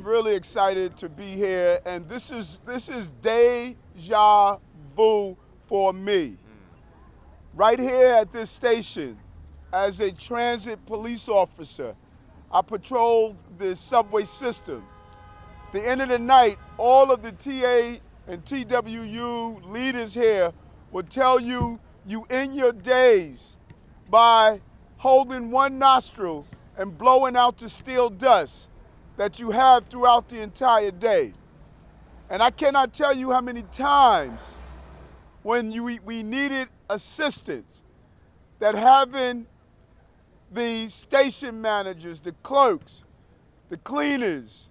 really excited to be here, and this is deja vu for me. Right here at this station, as a transit police officer, I patrolled the subway system. The end of the night, all of the TA and TWU leaders here will tell you end your days by holding one nostril and blowing out the steel dust that you have throughout the entire day. And I cannot tell you how many times when we needed assistance that having the station managers, the clerks, the cleaners,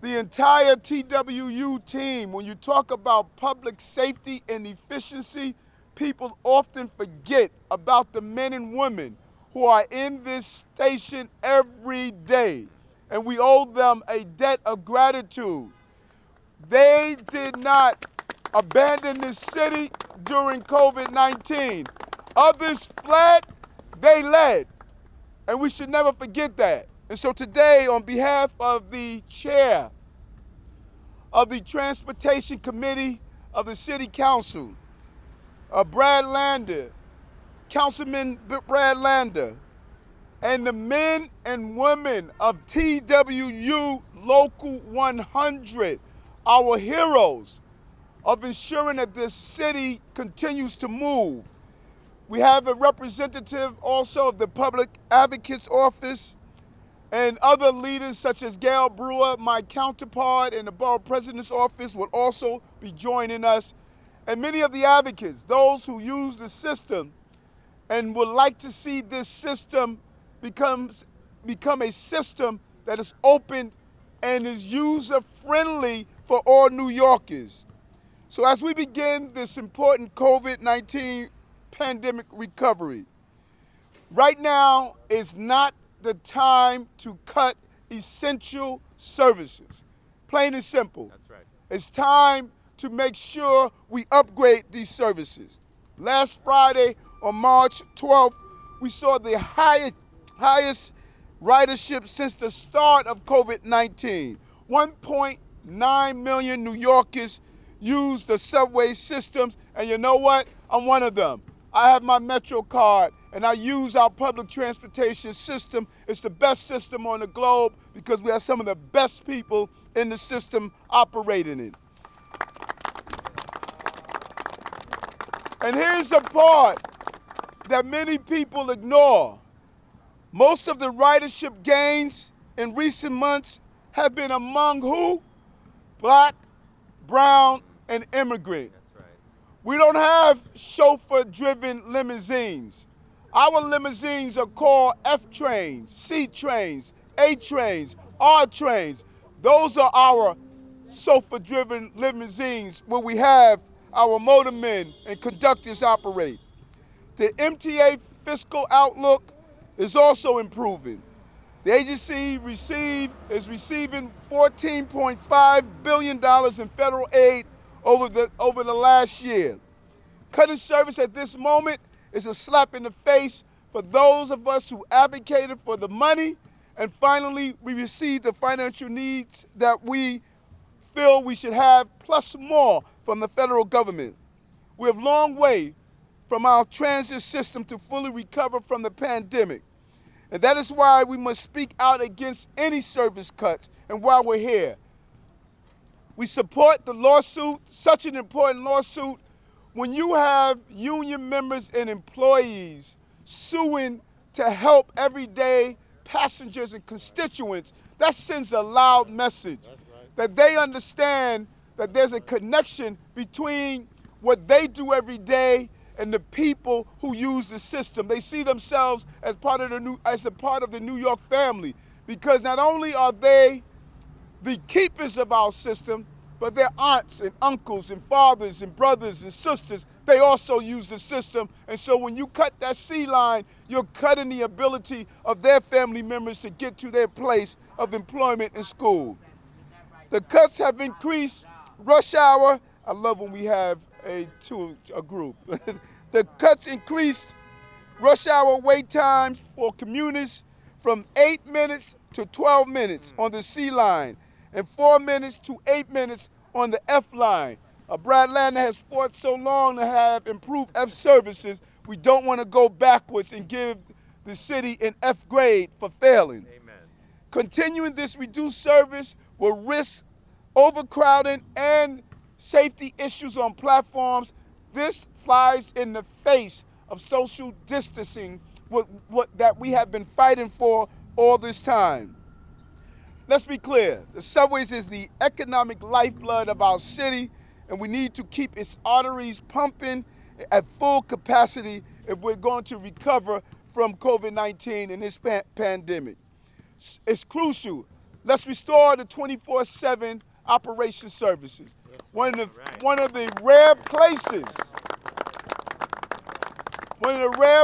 the entire TWU team, when you talk about public safety and efficiency, people often forget about the men and women who are in this station every day. And we owe them a debt of gratitude. They did not abandon this city during COVID-19. Others fled, they led. And we should never forget that. And so today, on behalf of the chair of the Transportation Committee of the City Council, Brad Lander, Councilman Brad Lander, and the men and women of TWU Local 100, our heroes of ensuring that this city continues to move. We have a representative also of the Public Advocate's Office and other leaders such as Gale Brewer, my counterpart in the Borough President's Office, will also be joining us. And many of the advocates, those who use the system and would like to see this system become a system that is open and is user-friendly for all New Yorkers. So as we begin this important COVID-19 pandemic recovery, right now is not the time to cut essential services. Plain and simple. That's right. It's time to make sure we upgrade these services. Last Friday on March 12th, we saw the highest ridership since the start of COVID-19. 1.9 million New Yorkers use the subway systems, and you know what? I'm one of them. I have my Metro card, and I use our public transportation system. It's the best system on the globe because we have some of the best people in the system operating it. And here's the part that many people ignore. Most of the ridership gains in recent months have been among who? Black, brown, and immigrant. That's right. We don't have chauffeur-driven limousines. Our limousines are called F trains, C trains, A trains, R trains. Those are our chauffeur-driven limousines where we have our motormen and conductors operate. The MTA fiscal outlook is also improving. The agency is receiving $14.5 billion in federal aid over the last year. Cutting service at this moment is a slap in the face for those of us who advocated for the money, and finally we received the financial needs that we feel we should have, plus more from the federal government. We have a long way from our transit system to fully recover from the pandemic. And that is why we must speak out against any service cuts and why we're here. We support the lawsuit, such an important lawsuit. When you have union members and employees suing to help everyday passengers and constituents, that sends a loud message that they understand that there's a connection between what they do every day and the people who use the system. They see themselves as part of the New York family, because not only are they the keepers of our system, but their aunts and uncles and fathers and brothers and sisters, they also use the system. And so when you cut that C line, you're cutting the ability of their family members to get to their place of employment and school. The cuts have increased rush hour. I love when we have a group. The cuts increased rush hour wait times for commuters from 8 minutes to 12 minutes on the C line, and 4 minutes to 8 minutes on the F line. Brad Lander has fought so long to have improved F services. We don't want to go backwards and give the city an F grade for failing. Amen. Continuing this reduced service will risk overcrowding and safety issues on platforms. This flies in the face of social distancing, that we have been fighting for all this time. Let's be clear, the subways is the economic lifeblood of our city, and we need to keep its arteries pumping at full capacity if we're going to recover from COVID-19 and this pandemic. It's crucial. Let's restore the 24/7 operation services. One of the rare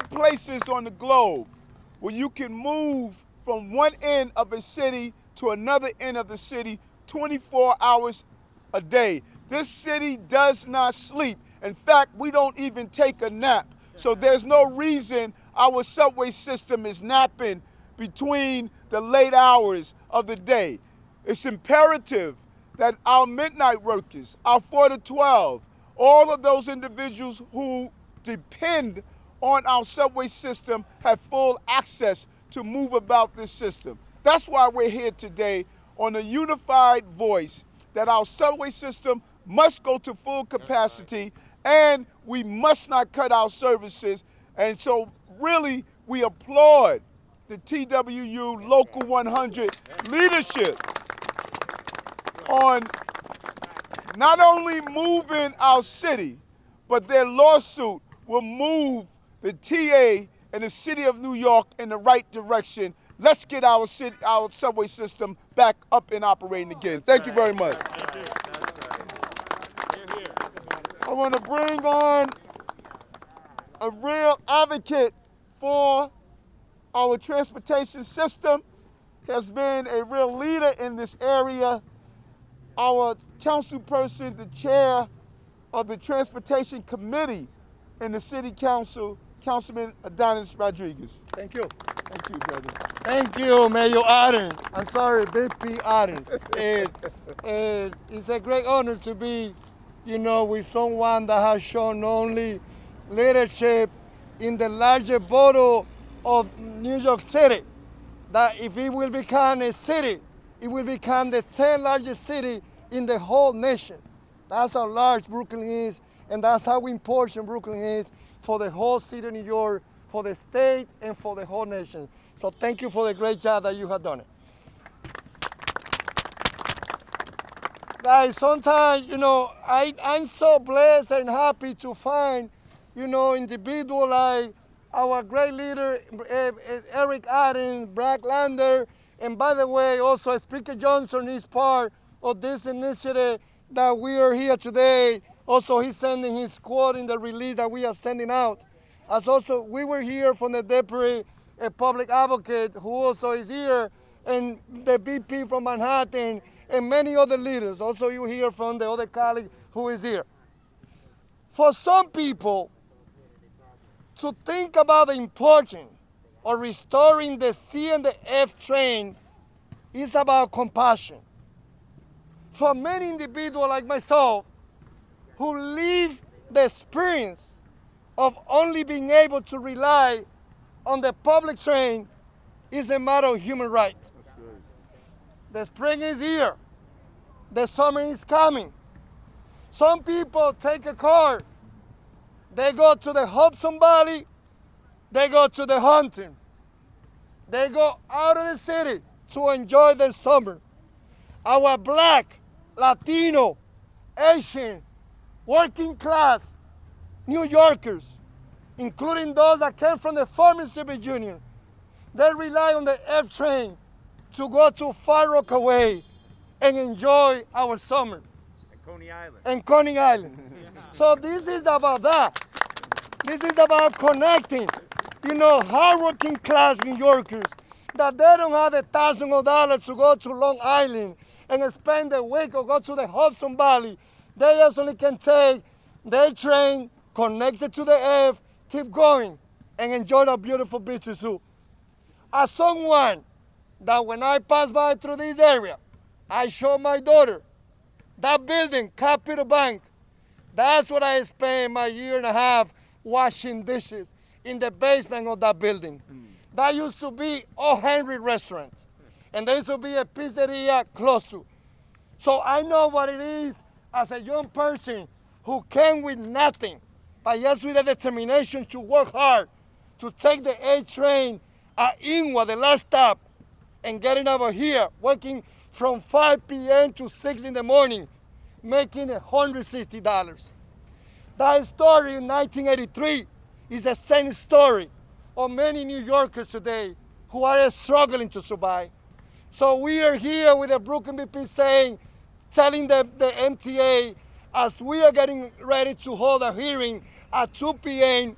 places on the globe where you can move from one end of a city to another end of the city 24 hours a day. This city does not sleep. In fact, we don't even take a nap. So there's no reason our subway system is napping between the late hours of the day. It's imperative that our midnight workers, our 4 to 12, all of those individuals who depend on our subway system have full access to move about this system. That's why we're here today on a unified voice that our subway system must go to full capacity and we must not cut our services. And so really we applaud the TWU Local 100 leadership on not only moving our city, but their lawsuit will move the TA and the city of New York in the right direction. Let's get our subway system back up and operating again. Thank you very much. I want to bring on a real advocate for our transportation system. Has been a real leader in this area. Our councilperson, the chair of the Transportation Committee in the City Council, Councilman Ydanis Rodriguez. Thank you. Thank you, brother. Thank you, Mayor Adams. I'm sorry, VP Adams. And it's a great honor to be, with someone that has shown not only leadership in the largest borough of New York City, that if it will become a city, it will become the 10th largest city in the whole nation. That's how large Brooklyn is, and that's how important Brooklyn is for the whole city of New York, for the state, and for the whole nation. So thank you for the great job that you have done it. Guys, sometimes, I'm so blessed and happy to find, individuals like our great leader, Eric Adams, Brad Lander, and by the way, also Speaker Johnson is part of this initiative that we are here today. Also, he's sending his quote in the release that we are sending out. As also, we were here from the Deputy Public Advocate, who also is here, and the VP from Manhattan, and many other leaders. Also, you hear from the other colleague who is here. For some people, to think about the importance of restoring the C and the F train is about compassion. For many individuals like myself, who live the experience of only being able to rely on the public train, is a matter of human rights. The spring is here. The summer is coming. Some people take a car. They go to the Hudson Valley. They go to the Hampton. They go out of the city to enjoy their summer. Our Black, Latino, Asian, working class New Yorkers, including those that came from the former Soviet Union, they rely on the F train to go to Far Rockaway and enjoy our summer. And Coney Island. So this is about that. This is about connecting, hardworking class New Yorkers that they don't have $1,000 to go to Long Island and spend a week or go to the Hudson Valley. They actually can take their train, connected to the F, keep going, and enjoy the beautiful beaches too. As someone that when I pass by through this area, I showed my daughter that building, Capital Bank. That's what I spent my year and a half washing dishes in the basement of that building. That used to be O. Henry restaurant. And there used to be a pizzeria close to. So I know what it is as a young person who came with nothing, but just with the determination to work hard, to take the A train at Inwa, the last stop, and getting over here, working from 5 p.m. to 6 in the morning, making $160. That story in 1983 is the same story of many New Yorkers today who are struggling to survive. So we are here with the Brooklyn BP saying, telling the MTA, as we are getting ready to hold a hearing at 2 p.m.,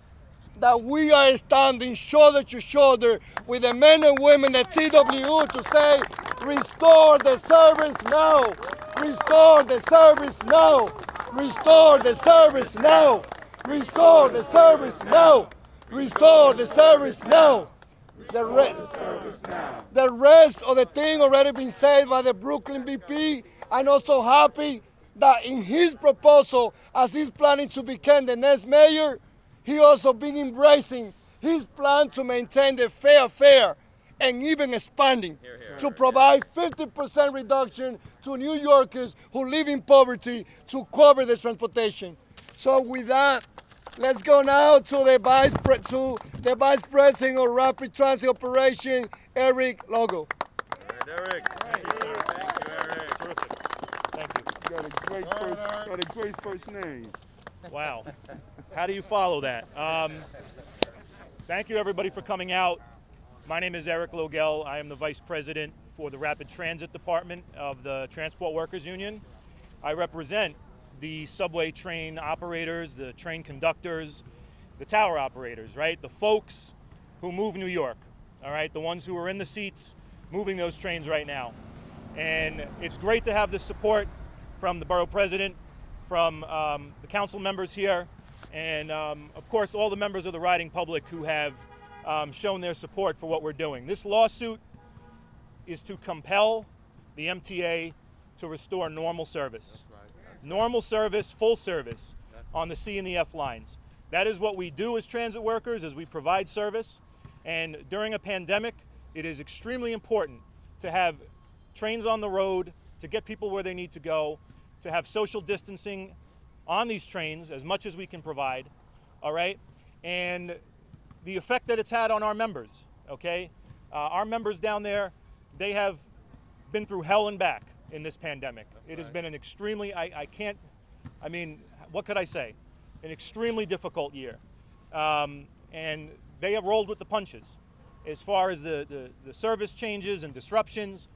that we are standing shoulder to shoulder with the men and women at TWU to say, restore the service now, restore the service now, restore the service now, restore the service now, restore the service now. The rest of the thing already been said by the Brooklyn BP. I'm also happy that in his proposal, as he's planning to become the next mayor, he also been embracing his plan to maintain the fair fare and even expanding to provide 50% reduction to New Yorkers who live in poverty to cover the transportation. So with that, let's go now to the Vice President of Rapid Transit Operation, Eric Logo. Eric, thank you, sir. Thank you, Eric. Terrific. Thank you. Got a great first name. Wow. How do you follow that? Thank you, everybody, for coming out. My name is Eric Logel. I am the Vice President for the Rapid Transit Department of the Transport Workers Union. I represent the subway train operators, the train conductors, the tower operators, right? The folks who move New York, all right? The ones who are in the seats moving those trains right now. And it's great to have the support from the Borough President, from the council members here, and of course all the members of the riding public who have shown their support for what we're doing. This lawsuit is to compel the MTA to restore normal service. Normal service, full service on the C and the F lines. That is what we do as transit workers, is we provide service. And during a pandemic, it is extremely important to have trains on the road, to get people where they need to go, to have social distancing on these trains as much as we can provide, all right? And the effect that it's had on our members, okay? Our members down there, they have been through hell and back in this pandemic. It has been an extremely, what could I say? An extremely difficult year. And they have rolled with the punches as far as the service changes and disruptions,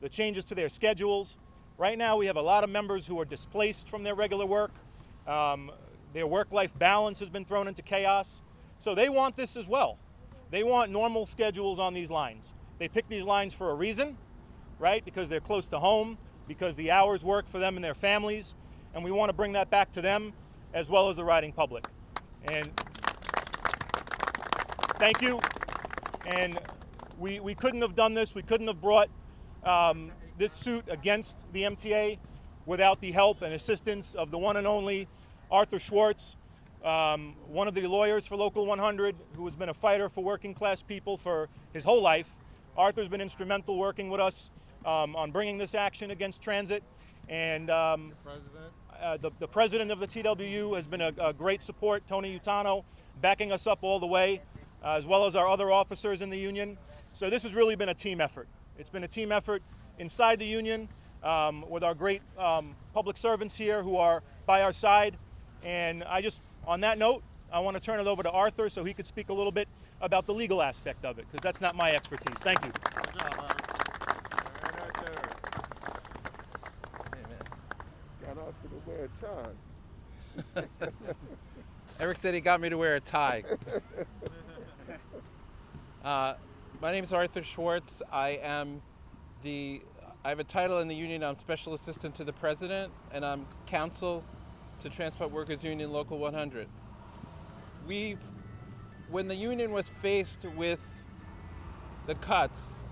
the changes to their schedules. Right now, we have a lot of members who are displaced from their regular work. Their work-life balance has been thrown into chaos. So they want this as well. They want normal schedules on these lines. They pick these lines for a reason, right? Because they're close to home, because the hours work for them and their families, and we want to bring that back to them as well as the riding public. And thank you. And we couldn't have done this, we couldn't have brought this suit against the MTA without the help and assistance of the one and only Arthur Schwartz, one of the lawyers for Local 100, who has been a fighter for working class people for his whole life. Arthur's been instrumental working with us on bringing this action against transit. And the president of the TWU has been a great support, Tony Utano, backing us up all the way, as well as our other officers in the union. So this has really been a team effort. It's been a team effort inside the union with our great public servants here who are by our side. And on that note, I want to turn it over to Arthur so he could speak a little bit about the legal aspect of it, because that's not my expertise. Thank you. Good job, Arthur. Got Arthur to wear a tie. Eric said he got me to wear a tie. My name is Arthur Schwartz. I have a title in the union. I'm Special Assistant to the President, and I'm counsel to Transport Workers Union Local 100. When the union was faced with the cuts,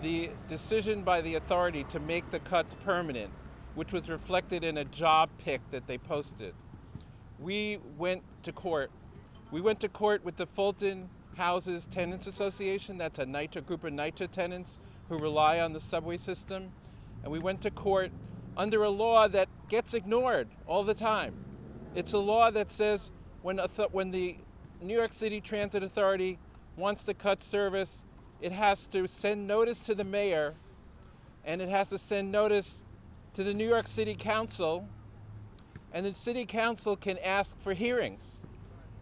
the decision by the authority to make the cuts permanent, which was reflected in a job pic that they posted. We went to court. We went to court with the Fulton Houses Tenants Association. That's a NYCHA group of NYCHA tenants who rely on the subway system. And we went to court under a law that gets ignored all the time. It's a law that says when the New York City Transit Authority wants to cut service, it has to send notice to the mayor, and it has to send notice to the New York City Council, and the City Council can ask for hearings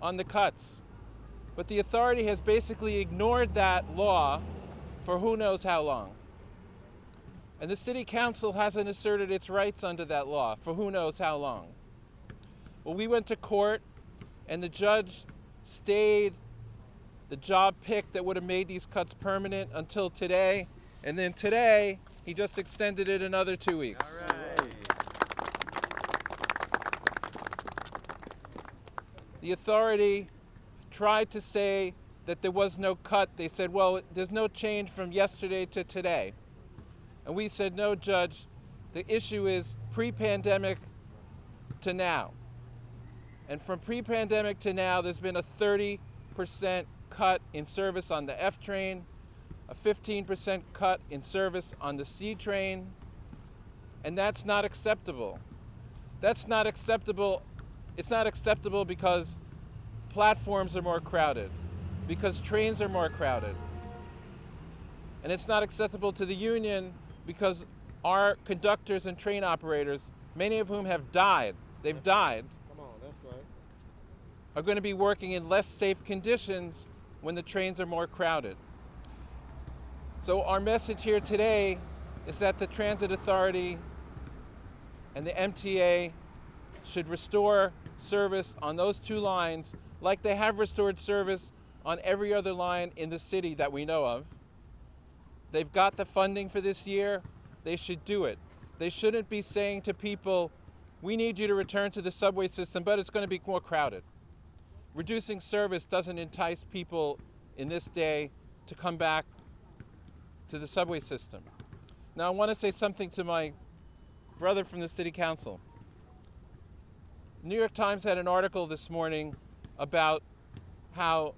on the cuts. But the authority has basically ignored that law for who knows how long. And the City Council hasn't asserted its rights under that law for who knows how long. Well, we went to court, and the judge stayed the job pick that would have made these cuts permanent until today. And then today, he just extended it another 2 weeks. All right. The authority tried to say that there was no cut. They said, well, there's no change from yesterday to today. And we said, no, Judge, the issue is pre-pandemic to now. And from pre-pandemic to now, there's been a 30% cut in service on the F train, a 15% cut in service on the C train, and that's not acceptable. That's not acceptable. It's not acceptable because platforms are more crowded, because trains are more crowded. And it's not acceptable to the union because our conductors and train operators, many of whom have died, they've died, are going to be working in less safe conditions when the trains are more crowded. So our message here today is that the Transit Authority and the MTA should restore service on those two lines like they have restored service on every other line in the city that we know of. They've got the funding for this year. They should do it. They shouldn't be saying to people, we need you to return to the subway system, but it's going to be more crowded. Reducing service doesn't entice people in this day to come back to the subway system. Now I want to say something to my brother from the City Council. New York Times had an article this morning about how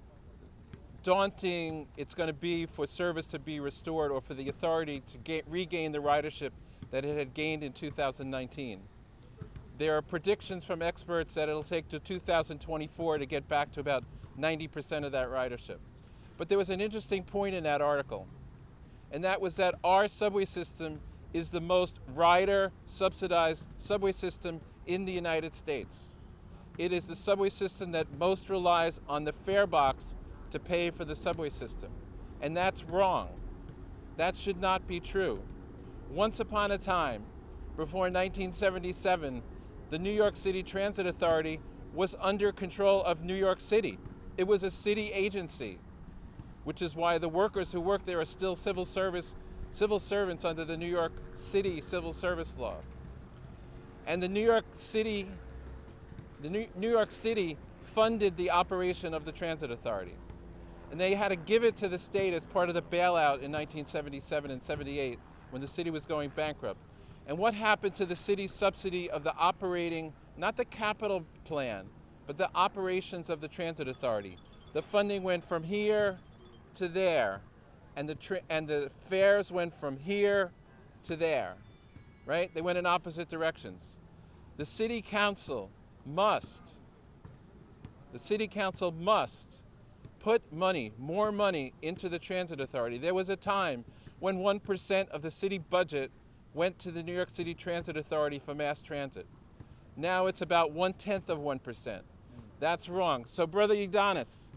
daunting it's going to be for service to be restored or for the authority to regain the ridership that it had gained in 2019. There are predictions from experts that it'll take to 2024 to get back to about 90% of that ridership. But there was an interesting point in that article, and that was that our subway system is the most rider-subsidized subway system in the United States. It is the subway system that most relies on the fare box to pay for the subway system. And that's wrong. That should not be true. Once upon a time, before 1977, the New York City Transit Authority was under control of New York City. It was a city agency, which is why the workers who work there are still civil servants under the New York City Civil Service Law. And the New York City funded the operation of the Transit Authority. And they had to give it to the state as part of the bailout in 1977 and 78 when the city was going bankrupt. And what happened to the city's subsidy of the operating, not the capital plan, but the operations of the Transit Authority? The funding went from here to there, and the fares went from here to there, right? They went in opposite directions. The City Council must put money, more money, into the Transit Authority. There was a time when 1% of the city budget went to the New York City Transit Authority for mass transit. Now it's about 1/10 of 1%. That's wrong. So Brother Ydanis,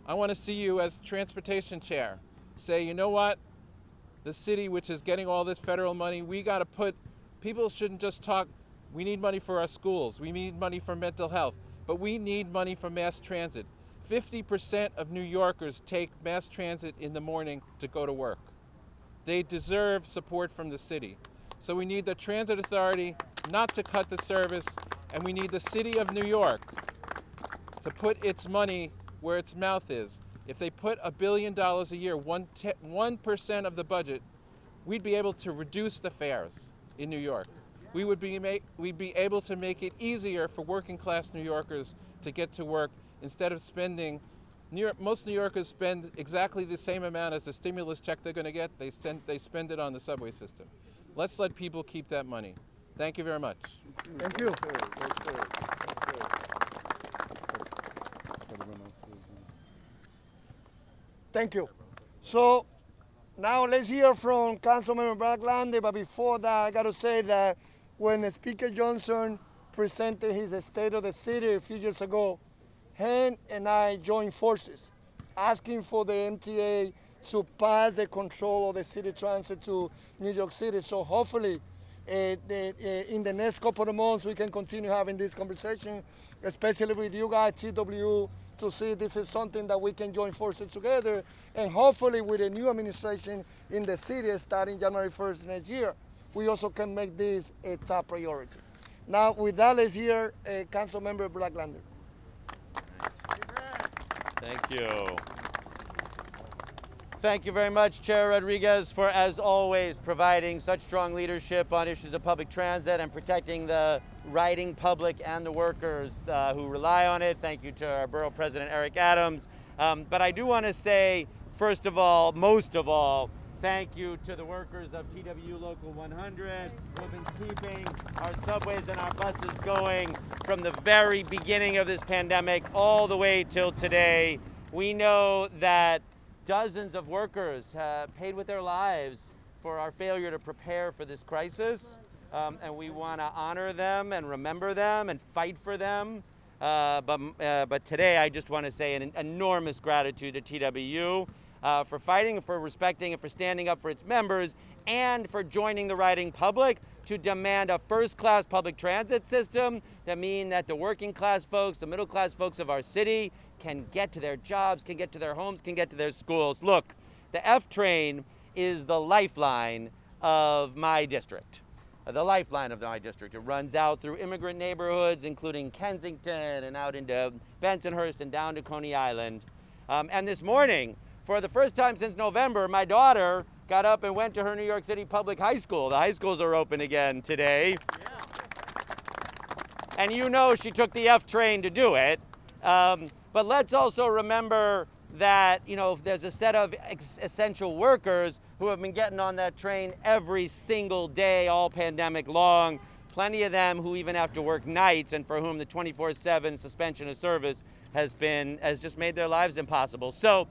I want to see you as transportation chair say, you know what? The city, which is getting all this federal money, we got to people shouldn't just talk, we need money for our schools, we need money for mental health, but we need money for mass transit. 50% of New Yorkers take mass transit in the morning to go to work. They deserve support from the city. So we need the Transit Authority not to cut the service, and we need the City of New York to put its money where its mouth is. If they put $1 billion a year, 1% of the budget we'd be able to reduce the fares in New York. We'd be able to make it easier for working class New Yorkers to get to work instead of spending. Most New Yorkers spend exactly the same amount as the stimulus check they're going to get. They spend it on the subway system. Let's let people keep that money. Thank you very much. Thank you. Thank you. So now let's hear from Councilmember Blacklander, but before that, I got to say that when Speaker Johnson presented his State of the City a few years ago, he and I joined forces, asking for the MTA to pass the control of the city transit to New York City. So hopefully, in the next couple of months, we can continue having this conversation, especially with you guys, TW, to see this is something that we can join forces together, and hopefully with a new administration in the city starting January 1st next year, we also can make this a top priority. Now, with that, let's hear Councilmember Blacklander. Thank you. Thank you very much, Chair Rodriguez, for, as always, providing such strong leadership on issues of public transit and protecting the riding public and the workers who rely on it. Thank you to our Borough President Eric Adams. But I do want to say, first of all, most of all, thank you to the workers of TW Local 100 who have been keeping our subways and our buses going from the very beginning of this pandemic all the way till today. We know that dozens of workers paid with their lives for our failure to prepare for this crisis, and we want to honor them and remember them and fight for them. But today I just want to say an enormous gratitude to TWU for fighting, for respecting, and for standing up for its members, and for joining the riding public to demand a first-class public transit system that means that the working class folks, the middle class folks of our city can get to their jobs, can get to their homes, can get to their schools. Look, the F train is the lifeline of my district. The lifeline of my district. It runs out through immigrant neighborhoods, including Kensington and out into Bensonhurst and down to Coney Island. And this morning, for the first time since November, my daughter got up and went to her New York City public high school. The high schools are open again today. Yeah. And you know she took the F train to do it. But let's also remember that, you know, there's a set of essential workers who have been getting on that train every single day, all pandemic long. Plenty of them who even have to work nights and for whom the 24/7 suspension of service has just made their lives impossible. So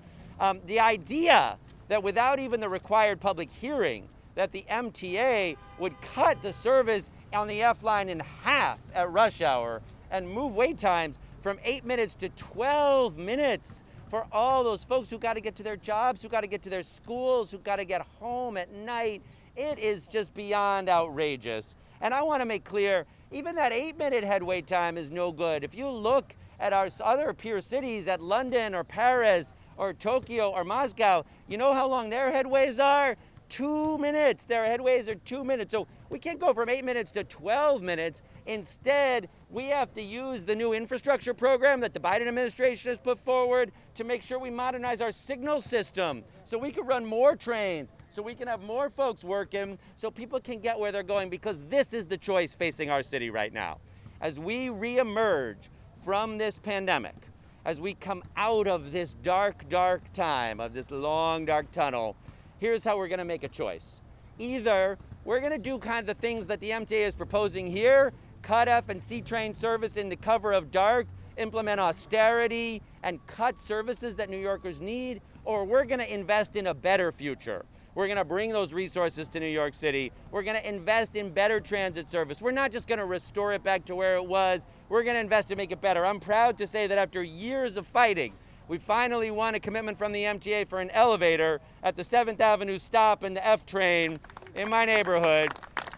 the idea that without even the required public hearing, that the MTA would cut the service on the F line in half at rush hour and move wait times from 8 minutes to 12 minutes for all those folks who got to get to their jobs, who got to get to their schools, who got to get home at night. It is just beyond outrageous. And I want to make clear, even that 8-minute head wait time is no good. If you look at our other peer cities, at London or Paris or Tokyo or Moscow, you know how long their headways are? 2 minutes. Their headways are 2 minutes. So we can't go from 8 minutes to 12 minutes. Instead, we have to use the new infrastructure program that the Biden administration has put forward to make sure we modernize our signal system so we can run more trains, so we can have more folks working, so people can get where they're going, because this is the choice facing our city right now. As we reemerge from this pandemic, as we come out of this dark, dark time, of this long, dark tunnel, here's how we're going to make a choice. Either we're going to do kind of the things that the MTA is proposing here, cut F and C train service in the cover of dark, implement austerity, and cut services that New Yorkers need, or we're going to invest in a better future. We're going to bring those resources to New York City. We're going to invest in better transit service. We're not just going to restore it back to where it was. We're going to invest to make it better. I'm proud to say that after years of fighting, we finally won a commitment from the MTA for an elevator at the 7th Avenue stop in the F train in my neighborhood.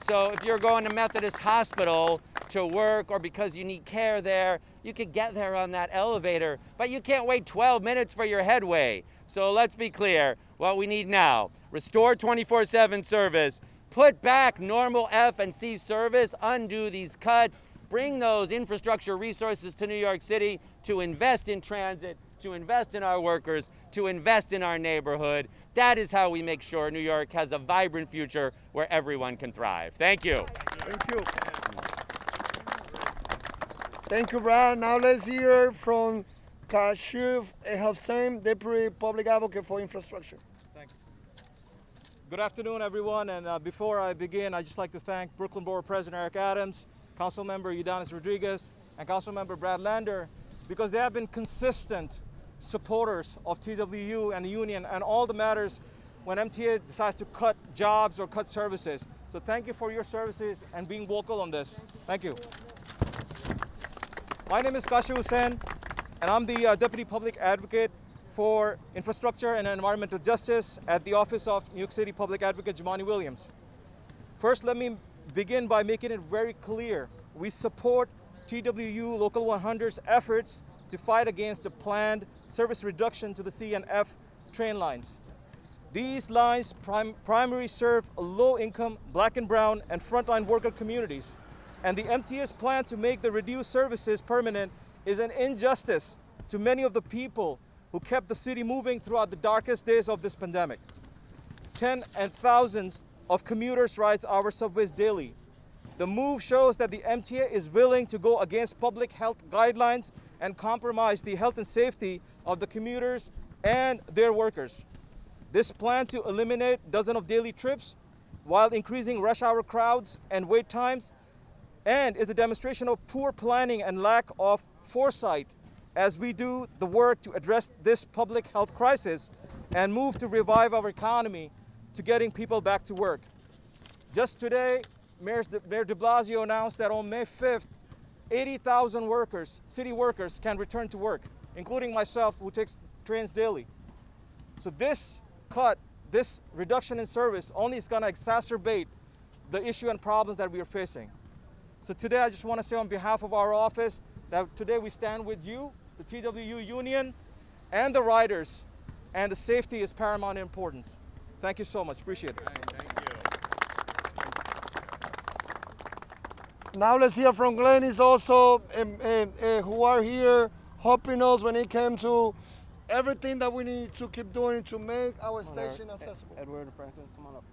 So if you're going to Methodist Hospital to work or because you need care there, you could get there on that elevator, but you can't wait 12 minutes for your headway. So let's be clear, what we need now: restore 24/7 service, put back normal F and C service, undo these cuts, bring those infrastructure resources to New York City to invest in transit, to invest in our workers, to invest in our neighborhood. That is how we make sure New York has a vibrant future where everyone can thrive. Thank you. Thank you. Thank you, Brad. Now let's hear from Kashif Hossain, Deputy Public Advocate for Infrastructure. Thank you. Good afternoon, everyone. And before I begin, I'd just like to thank Brooklyn Borough President Eric Adams, Councilmember Ydanis Rodriguez, and Councilmember Brad Lander, because they have been consistent supporters of TWU and the union and all the matters when MTA decides to cut jobs or cut services. So thank you for your services and being vocal on this. Thank you. My name is Kashif Hossain, and I'm the Deputy Public Advocate for Infrastructure and Environmental Justice at the Office of New York City Public Advocate Jumaane Williams. First, let me begin by making it very clear. We support TWU Local 100's efforts to fight against the planned service reduction to the C and F train lines. These lines primarily serve low-income Black and brown and frontline worker communities. And the MTA's plan to make the reduced services permanent is an injustice to many of the people who kept the city moving throughout the darkest days of this pandemic. Tens and thousands of commuters ride our subways daily. The move shows that the MTA is willing to go against public health guidelines and compromise the health and safety of the commuters and their workers. This plan to eliminate dozens of daily trips while increasing rush hour crowds and wait times and is a demonstration of poor planning and lack of foresight as we do the work to address this public health crisis and move to revive our economy to getting people back to work. Just today, Mayor de Blasio announced that on May 5th, 80,000 workers, city workers, can return to work, including myself, who takes trains daily. So this cut, this reduction in service only is going to exacerbate the issue and problems that we are facing. So today I just want to say on behalf of our office that today we stand with you, the TWU union, and the riders, and the safety is paramount importance. Thank you so much. Appreciate it. Now let's hear from Glennis also, who are here helping us when it came to everything that we need to keep doing to make our station accessible. Edward Franklin, come on up.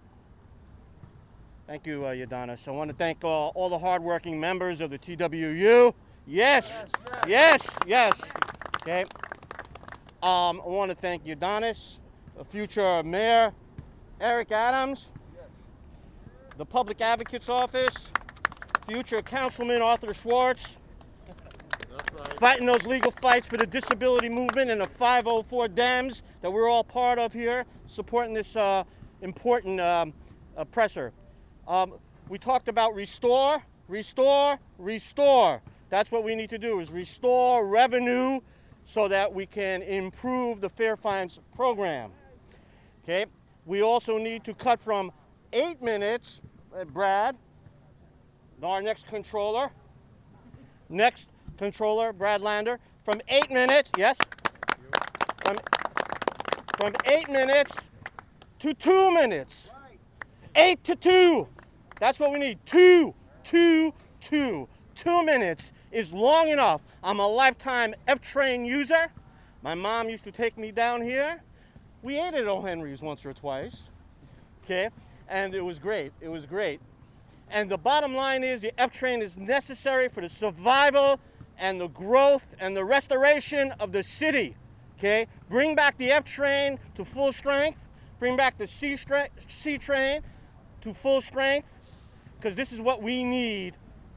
Thank you, Ydanis. I want to thank all the hardworking members of the TWU. Yes, yes, yes. Okay. I want to thank Ydanis, the future Mayor Eric Adams, the Public Advocate's Office, future Councilman Arthur Schwartz, fighting those legal fights for the disability movement and the 504 Dems that we're all part of here, supporting this important presser. We talked about restore, restore, restore. That's what we need to do, is restore revenue so that we can improve the Fair Fines program. Okay. We also need to cut from 8 minutes, Brad, our next controller, Brad Lander, from 8 minutes, yes, from 8 minutes to 2 minutes. 8 to 2. That's what we need. 2 minutes is long enough. I'm a lifetime F-train user. My mom used to take me down here. We ate at O. Henry's once or twice, okay? And it was great. It was great. And the bottom line is the F-train is necessary for the survival and the growth and the restoration of the city, okay? Bring back the F-train to full strength. Bring back the C-train to full strength, because this is what we need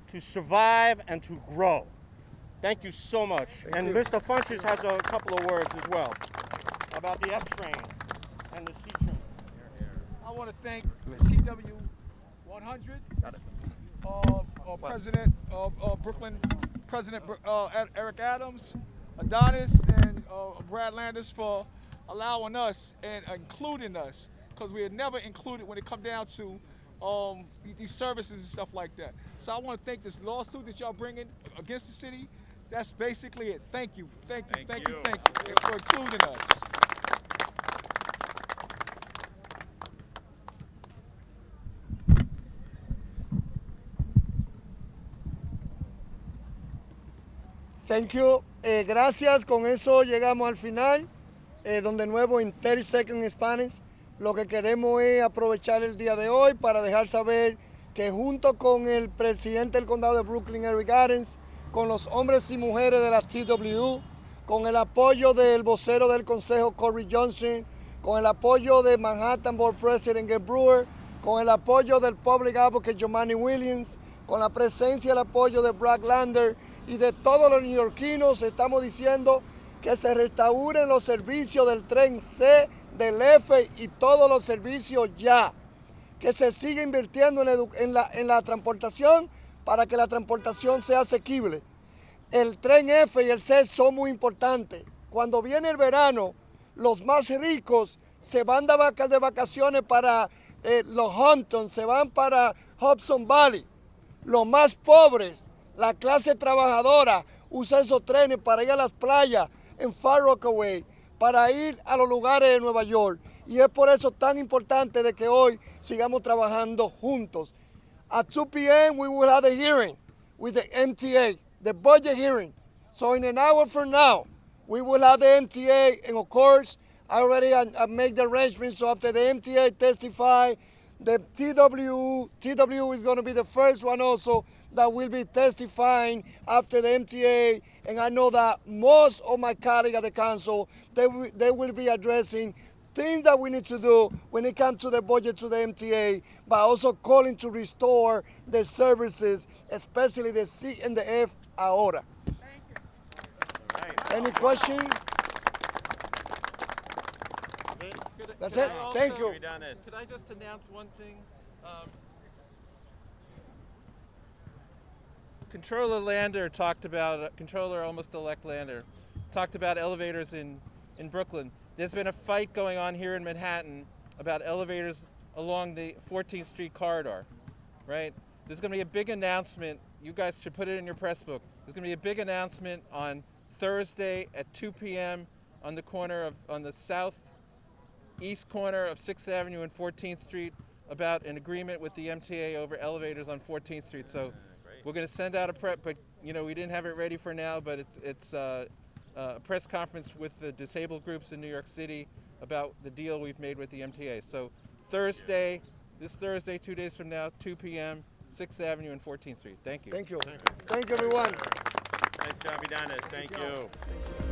to survive and to grow. Thank you so much. And Mr. Funches has a couple of words as well about the F-train and the C-train. I want to thank TW 100, President of Brooklyn, President Eric Adams, Ydanis, and Brad Landers for allowing us and including us, because we are never included when it comes down to these services and stuff like that. So I want to thank this lawsuit that y'all bringing against the city. That's basically it. Thank you for including us. Thank you. Gracias. Con eso llegamos al final. Donde nuevo en 30 Seconds Spanish. Lo que queremos es aprovechar el día de hoy para dejar saber que junto con el presidente del condado de Brooklyn, Eric Adams, con los hombres y mujeres de la TWU, con el apoyo del vocero del consejo, Corey Johnson, con el apoyo de Manhattan Borough President Gale Brewer, con el apoyo del Public Advocate Jumaane Williams, con la presencia y el apoyo de BLAC y de todos los neoyorquinos, estamos diciendo que se restauren los servicios del tren C, del F y todos los servicios ya. Que se siga invirtiendo en la transportación para que la transportación sea asequible. El tren F y el C son muy importantes. Cuando viene el verano, los más ricos se van de vacaciones para los Hamptons, se van para Hudson Valley. Los más pobres, la clase trabajadora, usa esos trenes para ir a las playas en Far Rockaway, para ir a los lugares de Nueva York. Y es por eso tan importante de que hoy sigamos trabajando juntos. At 2 p.m. we will have a hearing with the MTA, the budget hearing. So in an hour from now, we will have the MTA, and of course, I already made the arrangements. So after the MTA testify, the TWU is going to be the first one also that will be testifying after the MTA, and I know that most of my colleagues at the council, they will be addressing things that we need to do when it comes to the budget to the MTA, but also calling to restore the services, especially the C and the F ahora. Thank you. Any questions? That's it. Thank you. Could I just announce one thing? Controller Lander talked about, Controller almost-elect Lander, talked about elevators in Brooklyn. There's been a fight going on here in Manhattan about elevators along the 14th Street corridor, right? There's going to be a big announcement. You guys should put it in your press book. There's going to be a big announcement on Thursday at 2 p.m. on the corner of, on the southeast corner of 6th Avenue and 14th Street about an agreement with the MTA over elevators on 14th Street. So we're going to send out a prep, but you know we didn't have it ready for now, but it's a press conference with the disabled groups in New York City about the deal we've made with the MTA. So Thursday, this Thursday, 2 days from now, 2 p.m., 6th Avenue and 14th Street. Thank you. Thank you. Thank you, everyone. Nice job, Ydanis. Thank you.